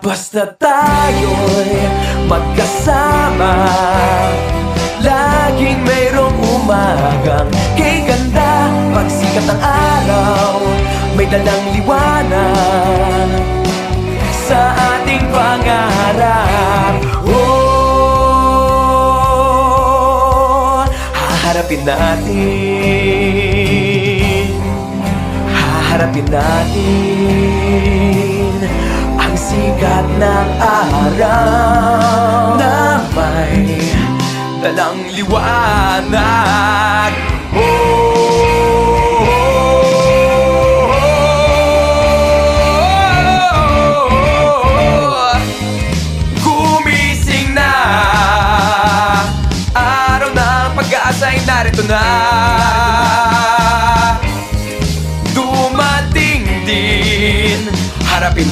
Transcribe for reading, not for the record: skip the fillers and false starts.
Basta tayo'y magkasama, laging mayroong umagang kay ganda. Pagsikat ng araw, may dalang liwanag sa ating pangarap. Oh, haharapin natin, haharapin natin ang sikat ng araw na may dalang liwanag. Gumising na, araw ng pag-aasa'y narito na.